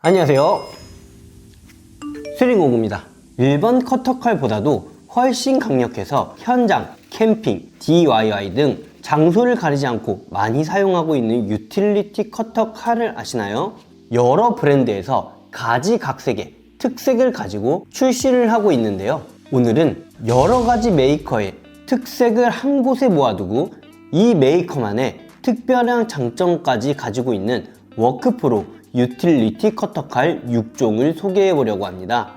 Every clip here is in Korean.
안녕하세요, 스링오구입니다. 일본 커터칼보다도 훨씬 강력해서 현장, 캠핑, DIY 등 장소를 가리지 않고 많이 사용하고 있는 유틸리티 커터칼을 아시나요? 여러 브랜드에서 가지각색의 특색을 가지고 출시를 하고 있는데요. 오늘은 여러 가지 메이커의 특색을 한 곳에 모아두고 이 메이커만의 특별한 장점까지 가지고 있는 워크프로 유틸리티 커터칼 6종을 소개해 보려고 합니다.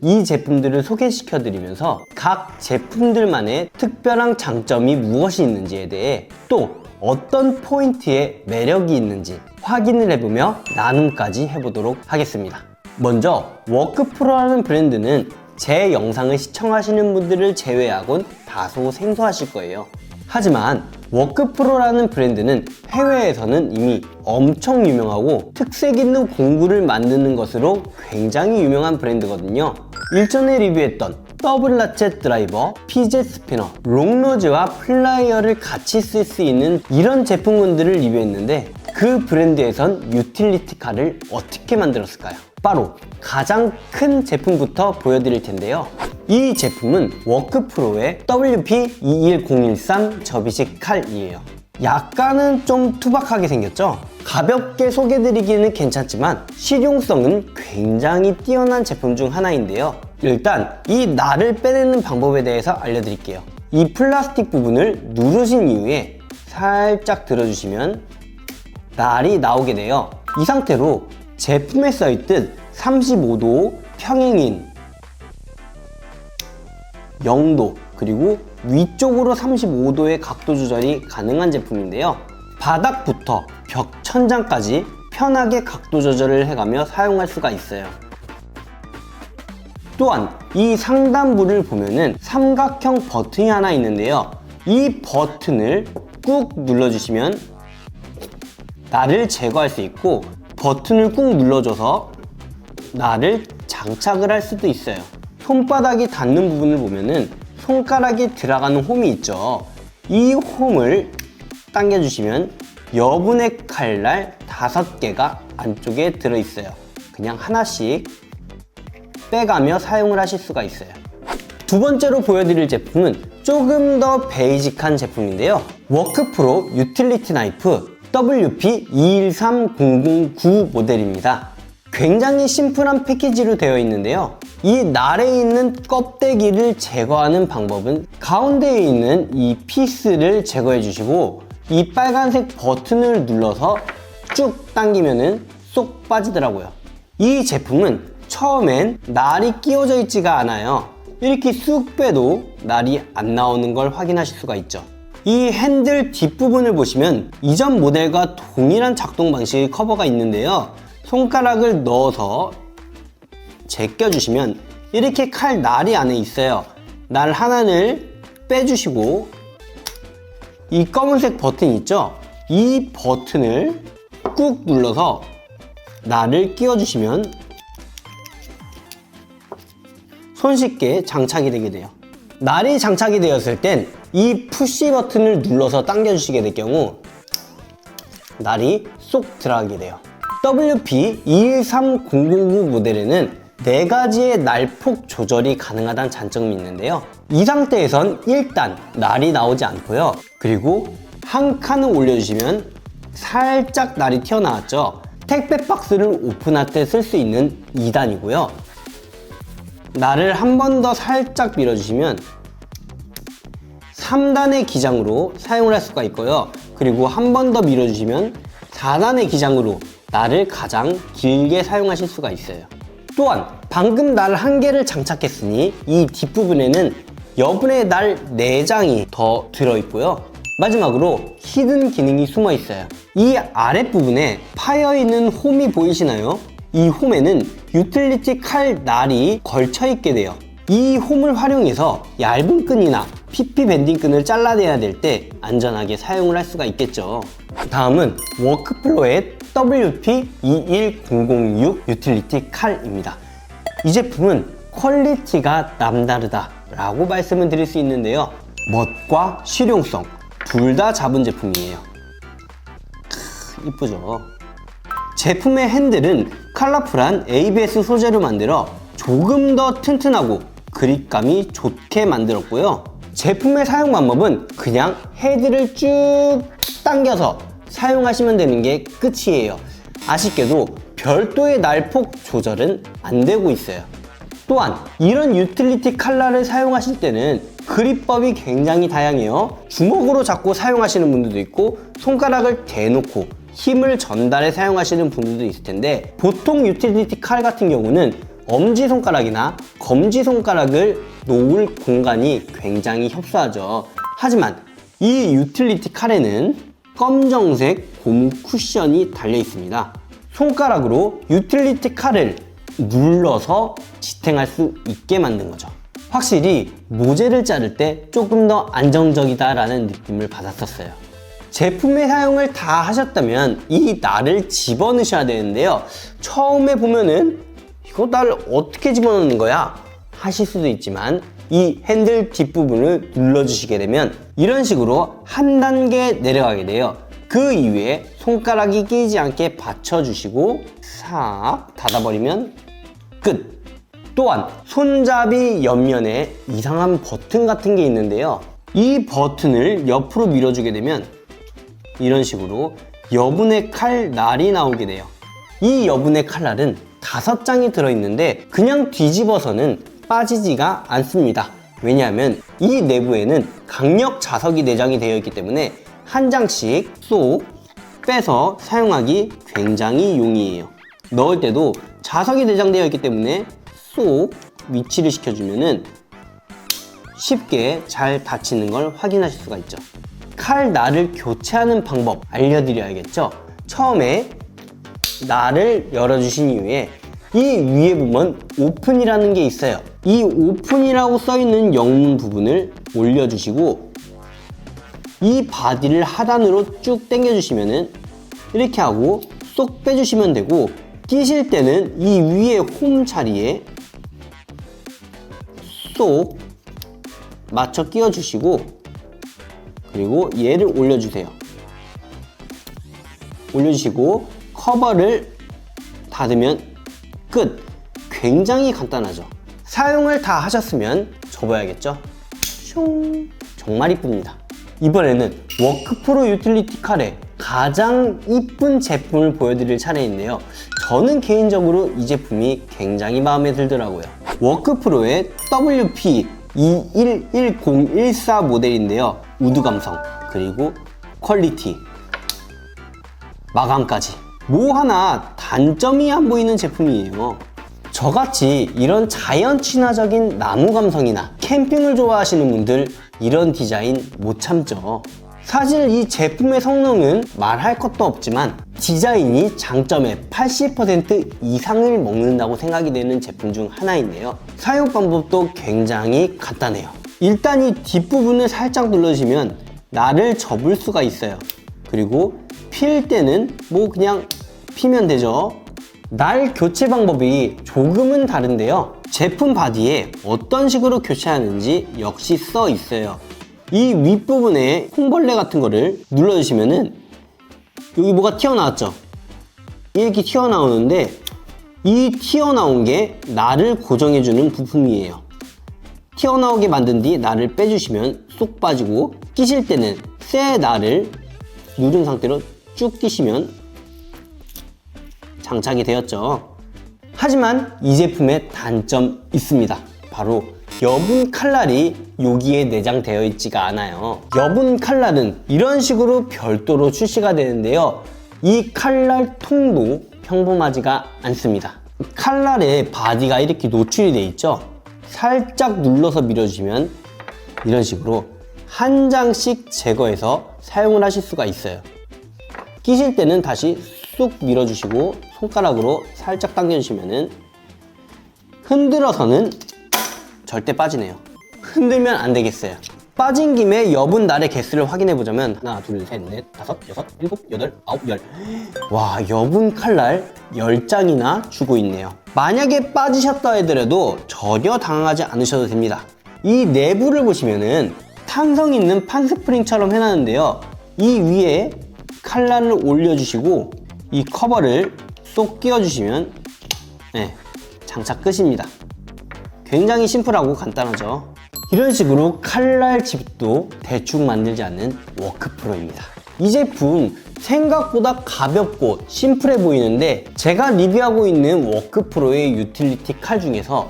이 제품들을 소개시켜 드리면서 각 제품들만의 특별한 장점이 무엇이 있는지에 대해 또 어떤 포인트에 매력이 있는지 확인을 해보며 나눔까지 해보도록 하겠습니다. 먼저 워크프로라는 브랜드는 제 영상을 시청하시는 분들을 제외하곤 다소 생소하실 거예요. 하지만 워크프로라는 브랜드는 해외에서는 이미 엄청 유명하고 특색 있는 공구를 만드는 것으로 굉장히 유명한 브랜드거든요. 일전에 리뷰했던 더블 라쳇 드라이버, 피젯 스피너, 롱노즈와 플라이어를 같이 쓸 수 있는 이런 제품군들을 리뷰했는데 그 브랜드에선 유틸리티 칼을 어떻게 만들었을까요? 바로 가장 큰 제품부터 보여드릴 텐데요. 이 제품은 워크프로의 WP21013 접이식 칼이에요. 약간은 좀 투박하게 생겼죠? 가볍게 소개드리기는 괜찮지만 실용성은 굉장히 뛰어난 제품 중 하나인데요. 일단 이 날을 빼내는 방법에 대해서 알려드릴게요. 이 플라스틱 부분을 누르신 이후에 살짝 들어주시면 날이 나오게 돼요. 이 상태로 제품에 써있듯 35도 평행인 0도 그리고 위쪽으로 35도의 각도 조절이 가능한 제품인데요. 바닥부터 벽 천장까지 편하게 각도 조절을 해가며 사용할 수가 있어요. 또한 이 상단부를 보면은 삼각형 버튼이 하나 있는데요. 이 버튼을 꾹 눌러주시면 날을 제거할 수 있고 버튼을 꾹 눌러줘서 날을 장착을 할 수도 있어요. 손바닥이 닿는 부분을 보면은 손가락이 들어가는 홈이 있죠. 이 홈을 당겨주시면 여분의 칼날 5개가 안쪽에 들어있어요. 그냥 하나씩 빼가며 사용을 하실 수가 있어요. 두 번째로 보여드릴 제품은 조금 더 베이직한 제품인데요. 워크프로 유틸리티 나이프 WP213009 모델입니다. 굉장히 심플한 패키지로 되어 있는데요. 이 날에 있는 껍데기를 제거하는 방법은 가운데에 있는 이 피스를 제거해 주시고 이 빨간색 버튼을 눌러서 쭉 당기면은 쏙 빠지더라고요. 이 제품은 처음엔 날이 끼워져 있지가 않아요. 이렇게 쑥 빼도 날이 안 나오는 걸 확인하실 수가 있죠. 이 핸들 뒷부분을 보시면 이전 모델과 동일한 작동 방식의 커버가 있는데요. 손가락을 넣어서 제껴주시면 이렇게 칼 날이 안에 있어요. 날 하나를 빼주시고 이 검은색 버튼 있죠? 이 버튼을 꾹 눌러서 날을 끼워주시면 손쉽게 장착이 되게 돼요. 날이 장착이 되었을 땐 이 푸시 버튼을 눌러서 당겨주시게 될 경우 날이 쏙 들어가게 돼요. WP213009 모델에는 4가지의 날폭 조절이 가능하다는 장점이 있는데요. 이 상태에선 일단 날이 나오지 않고요. 그리고 한 칸을 올려주시면 살짝 날이 튀어나왔죠. 택배 박스를 오픈할 때 쓸 수 있는 2단이고요. 날을 한 번 더 살짝 밀어주시면 3단의 기장으로 사용을 할 수가 있고요. 그리고 한 번 더 밀어주시면 4단의 기장으로 날을 가장 길게 사용하실 수가 있어요. 또한 방금 날 1개를 장착했으니 이 뒷부분에는 여분의 날 4장이 더 들어있고요. 마지막으로 히든 기능이 숨어 있어요. 이 아랫부분에 파여있는 홈이 보이시나요? 이 홈에는 유틸리티 칼 날이 걸쳐 있게 돼요. 이 홈을 활용해서 얇은 끈이나 PP 밴딩 끈을 잘라내야 될 때 안전하게 사용을 할 수가 있겠죠. 다음은 워크플로의 WP21006 유틸리티 칼입니다. 이 제품은 퀄리티가 남다르다 라고 말씀을 드릴 수 있는데요. 멋과 실용성 둘 다 잡은 제품이에요. 이쁘죠? 제품의 핸들은 컬러풀한 ABS 소재로 만들어 조금 더 튼튼하고 그립감이 좋게 만들었고요. 제품의 사용 방법은 그냥 헤드를 쭉 당겨서 사용하시면 되는 게 끝이에요. 아쉽게도 별도의 날폭 조절은 안 되고 있어요. 또한 이런 유틸리티 칼날을 사용하실 때는 그립법이 굉장히 다양해요. 주먹으로 잡고 사용하시는 분들도 있고 손가락을 대놓고 힘을 전달해 사용하시는 분들도 있을 텐데, 보통 유틸리티 칼 같은 경우는 엄지손가락이나 검지손가락을 놓을 공간이 굉장히 협소하죠. 하지만 이 유틸리티 칼에는 검정색 고무 쿠션이 달려 있습니다. 손가락으로 유틸리티 칼을 눌러서 지탱할 수 있게 만든 거죠. 확실히 모재를 자를 때 조금 더 안정적이다라는 느낌을 받았었어요. 제품의 사용을 다 하셨다면 이 날을 집어넣으셔야 되는데요. 처음에 보면은 이거 날 어떻게 집어넣는 거야? 하실 수도 있지만 이 핸들 뒷부분을 눌러주시게 되면 이런 식으로 한 단계 내려가게 돼요. 그 이후에 손가락이 끼지 않게 받쳐주시고 싹 닫아버리면 끝! 또한 손잡이 옆면에 이상한 버튼 같은 게 있는데요. 이 버튼을 옆으로 밀어주게 되면 이런 식으로 여분의 칼날이 나오게 돼요. 이 여분의 칼날은 5장이 들어있는데 그냥 뒤집어서는 빠지지가 않습니다. 왜냐하면 이 내부에는 강력 자석이 내장이 되어 있기 때문에 한 장씩 쏙 빼서 사용하기 굉장히 용이해요. 넣을 때도 자석이 내장되어 있기 때문에 쏙 위치를 시켜주면은 쉽게 잘 닫히는 걸 확인하실 수가 있죠. 칼 날을 교체하는 방법 알려드려야겠죠. 처음에 날을 열어주신 이후에 이 위에 보면 오픈이라는 게 있어요. 이 오픈이라고 써있는 영문 부분을 올려주시고 이 바디를 하단으로 쭉 당겨주시면은 이렇게 하고 쏙 빼주시면 되고, 끼실 때는 이 위에 홈 자리에 쏙 맞춰 끼워주시고, 그리고 얘를 올려주세요. 올려주시고 커버를 닫으면 끝! 굉장히 간단하죠. 사용을 다 하셨으면 접어야겠죠. 슝! 정말 이쁩니다. 이번에는 워크프로 유틸리티 칼의 가장 이쁜 제품을 보여드릴 차례인데요. 저는 개인적으로 이 제품이 굉장히 마음에 들더라고요. 워크프로의 WP211014 모델인데요. 우드 감성, 그리고 퀄리티, 마감까지 뭐 하나 단점이 안 보이는 제품이에요. 저같이 이런 자연 친화적인 나무 감성이나 캠핑을 좋아하시는 분들 이런 디자인 못 참죠. 사실 이 제품의 성능은 말할 것도 없지만 디자인이 장점의 80% 이상을 먹는다고 생각이 되는 제품 중 하나인데요. 사용 방법도 굉장히 간단해요. 일단 이 뒷부분을 살짝 눌러주시면 날을 접을 수가 있어요. 그리고 필 때는 뭐 그냥 피면 되죠. 날 교체 방법이 조금은 다른데요. 제품 바디에 어떤 식으로 교체하는지 역시 써 있어요. 이 윗부분에 콩벌레 같은 거를 눌러주시면은 여기 뭐가 튀어나왔죠? 이렇게 튀어나오는데 이 튀어나온 게 날을 고정해주는 부품이에요. 튀어나오게 만든 뒤 날을 빼주시면 쏙 빠지고, 끼실 때는 새 날을 누른 상태로 쭉 끼시면 장착이 되었죠. 하지만 이 제품에 단점 있습니다. 바로 여분 칼날이 여기에 내장되어 있지가 않아요. 여분 칼날은 이런 식으로 별도로 출시가 되는데요. 이 칼날 통도 평범하지가 않습니다. 칼날의 바디가 이렇게 노출이 되어 있죠. 살짝 눌러서 밀어주시면 이런 식으로 한 장씩 제거해서 사용을 하실 수가 있어요. 끼실 때는 다시 쑥 밀어주시고 손가락으로 살짝 당겨주시면은 흔들어서는 절대 빠지네요. 흔들면 안 되겠어요. 빠진 김에 여분 날의 개수를 확인해 보자면 하나, 둘, 셋, 넷, 다섯, 여섯, 일곱, 여덟, 아홉, 열. 와, 여분 칼날 10장이나 주고 있네요. 만약에 빠지셨다 하더라도 전혀 당황하지 않으셔도 됩니다. 이 내부를 보시면은 탄성 있는 판 스프링처럼 해놨는데요. 이 위에 칼날을 올려주시고 이 커버를 쏙 끼워주시면 네, 장착 끝입니다. 굉장히 심플하고 간단하죠. 이런 식으로 칼날 집도 대충 만들지 않는 워크프로입니다. 이 제품 생각보다 가볍고 심플해 보이는데 제가 리뷰하고 있는 워크프로의 유틸리티 칼 중에서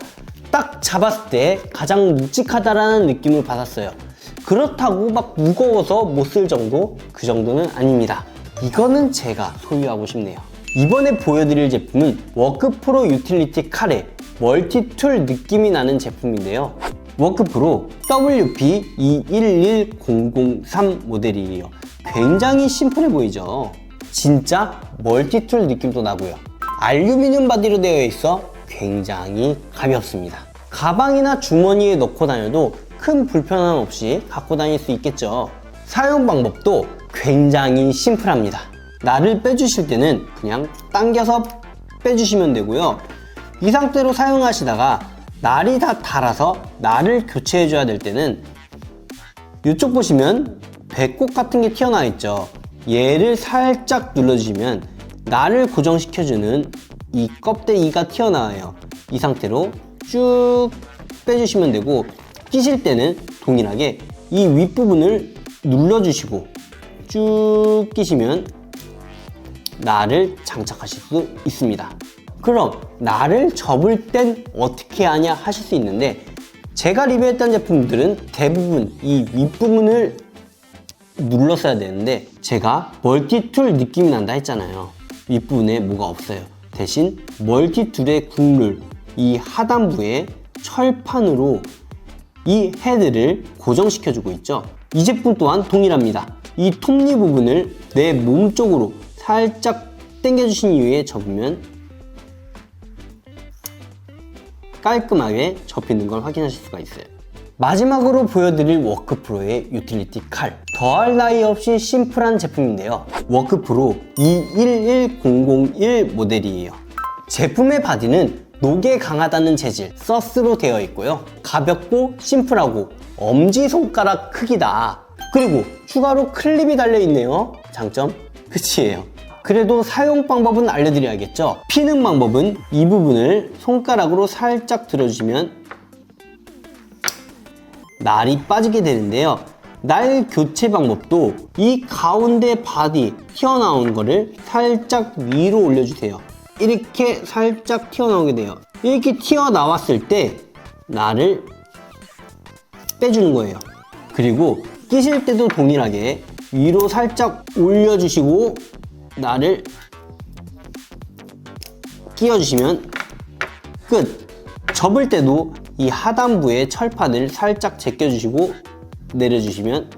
딱 잡았을 때 가장 묵직하다라는 느낌을 받았어요. 그렇다고 막 무거워서 못 쓸 정도? 그 정도는 아닙니다. 이거는 제가 소유하고 싶네요. 이번에 보여드릴 제품은 워크프로 유틸리티 칼의 멀티툴 느낌이 나는 제품인데요. 워크프로 WP211003 모델이에요. 굉장히 심플해 보이죠? 진짜 멀티툴 느낌도 나고요. 알루미늄 바디로 되어 있어 굉장히 가볍습니다. 가방이나 주머니에 넣고 다녀도 큰 불편함 없이 갖고 다닐 수 있겠죠. 사용 방법도 굉장히 심플합니다. 날을 빼주실 때는 그냥 당겨서 빼주시면 되고요. 이 상태로 사용하시다가 날이 다 닳아서 날을 교체해 줘야 될 때는 이쪽 보시면 배꼽 같은 게 튀어나와 있죠. 얘를 살짝 눌러주시면 날을 고정시켜주는 이 껍데기가 튀어나와요. 이 상태로 쭉 빼주시면 되고, 끼실 때는 동일하게 이 윗부분을 눌러주시고 쭉 끼시면 날을 장착하실 수 있습니다. 그럼 날을 접을 땐 어떻게 하냐 하실 수 있는데, 제가 리뷰했던 제품들은 대부분 이 윗부분을 눌렀어야 되는데 제가 멀티툴 느낌이 난다 했잖아요. 윗부분에 뭐가 없어요. 대신 멀티툴의 국룰, 이 하단부에 철판으로 이 헤드를 고정시켜주고 있죠. 이 제품 또한 동일합니다. 이 톱니 부분을 내 몸 쪽으로 살짝 당겨주신 이후에 접으면 깔끔하게 접히는 걸 확인하실 수가 있어요. 마지막으로 보여드릴 워크프로의 유틸리티 칼, 더할 나위 없이 심플한 제품인데요. 워크프로 211001 모델이에요. 제품의 바디는 녹에 강하다는 재질, 서스로 되어 있고요. 가볍고 심플하고 엄지손가락 크기다. 그리고 추가로 클립이 달려있네요. 장점 끝이에요. 그래도 사용 방법은 알려드려야겠죠. 피는 방법은 이 부분을 손가락으로 살짝 들어주시면 날이 빠지게 되는데요. 날 교체 방법도 이 가운데 바디 튀어나온 거를 살짝 위로 올려주세요. 이렇게 살짝 튀어나오게 돼요. 이렇게 튀어나왔을 때 날을 빼주는 거예요. 그리고 끼실 때도 동일하게 위로 살짝 올려주시고 날을 끼워주시면 끝! 접을 때도 이 하단부에 철판을 살짝 제껴주시고 내려주시면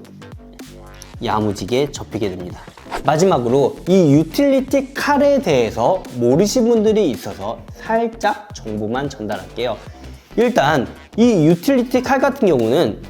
야무지게 접히게 됩니다. 마지막으로 이 유틸리티 칼에 대해서 모르신 분들이 있어서 살짝 정보만 전달할게요. 일단 이 유틸리티 칼 같은 경우는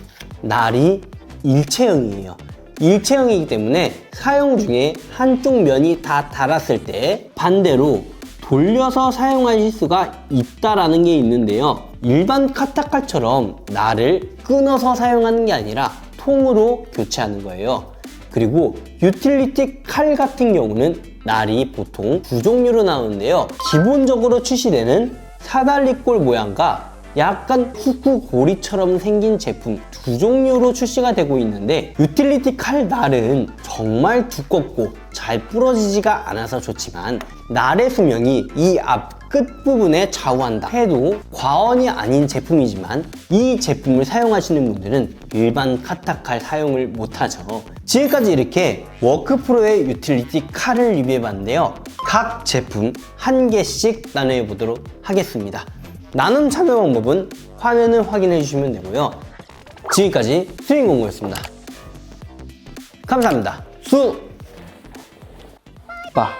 날이 일체형이에요. 일체형이기 때문에 사용 중에 한쪽 면이 다 닳았을 때 반대로 돌려서 사용하실 수가 있다라는 게 있는데요. 일반 카타칼처럼 날을 끊어서 사용하는 게 아니라 통으로 교체하는 거예요. 그리고 유틸리티 칼 같은 경우는 날이 보통 두 종류로 나오는데요. 기본적으로 출시되는 사다리꼴 모양과 약간 후크 고리처럼 생긴 제품 두 종류로 출시가 되고 있는데, 유틸리티 칼 날은 정말 두껍고 잘 부러지지가 않아서 좋지만 날의 수명이 이 앞 끝부분에 좌우한다 해도 과언이 아닌 제품이지만, 이 제품을 사용하시는 분들은 일반 카타칼 사용을 못하죠. 지금까지 이렇게 워크프로의 유틸리티 칼을 리뷰해봤는데요. 각 제품 한 개씩 나눠보도록 하겠습니다. 나눔 참여 방법은 화면을 확인해 주시면 되고요. 지금까지 스윙공구였습니다. 감사합니다. 빠